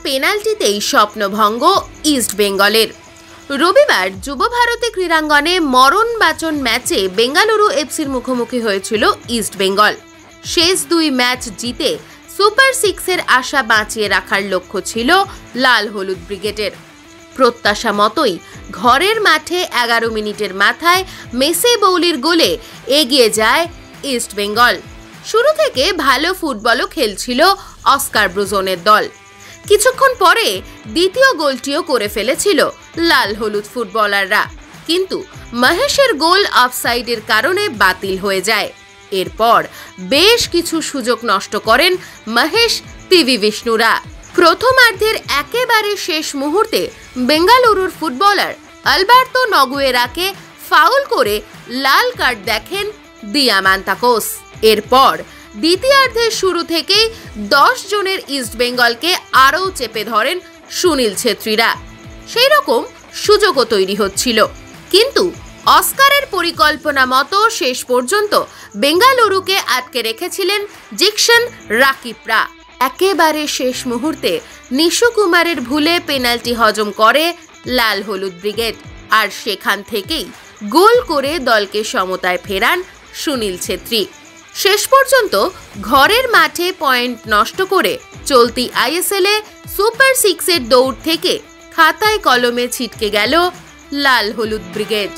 পেনাল্টিতেই স্বপ্নভঙ্গ east বেঙ্গলের। রবিবার যুব ভারতী ক্রীড়াঙ্গনে মরণবাচন ম্যাচে বেঙ্গালুরু এফসির মুখোমুখি হয়েছিল ইস্ট বেঙ্গল। শেষ দুই ম্যাচ জিতে সুপার সিক্সের আশা বাঁচিয়ে রাখার লক্ষ্য ছিল লাল হলুদ ব্রিগেডের। প্রত্যাশা মতোই ঘরের মাঠে 11 মিনিটের মাথায় মেসে বৌলির গোলে এগিয়ে যায় ইস্ট বেঙ্গল। শুরু থেকে ভালো ফুটবলও খেলছিল অস্কার ব্রুজনের দল। কিছুক্ষণ পরে দ্বিতীয় গোলটিও করে ফেলেছিল লাল হলুদ ফুটবলাররা, কিন্তু মহেশের গোল অফসাইডের কারণে বাতিল হয়ে যায়। এরপর বেশ কিছু সুযোগ নষ্ট করেন মহেশ পিভি বিষ্ণুরা। প্রথমার্ধের একেবারে শেষ মুহূর্তে বেঙ্গালুরুর ফুটবলার আলবার্তো নগুয়েরাকে ফাউল করে লাল কার্ড দেখেন দিয়ামান্তাকোস। এরপর দ্বিতীয়ার্ধের শুরু থেকেই 10 জনের ইস্ট বেঙ্গলকে আরও চেপে ধরেন সুনীল ছেত্রীরা। সেই রকম সুযোগও তৈরি হচ্ছিল, কিন্তু অস্কারের পরিকল্পনা মতো শেষ পর্যন্ত বেঙ্গালুরুকে আটকে রেখেছিলেন জিকসন রাকিবরা। একেবারে শেষ মুহূর্তে নিশু কুমারের ভুলে পেনাল্টি হজম করে লাল হলুদ ব্রিগেড, আর সেখান থেকেই গোল করে দলকে সমতায় ফেরান সুনীল ছেত্রী। শেষ পর্যন্ত ঘরের মাঠে পয়েন্ট নষ্ট করে চলতি আইএসএলে সুপার সিক্সের দৌড় থেকে খাতায় কলমে ছিটকে গেল লাল হলুদ ব্রিগেড।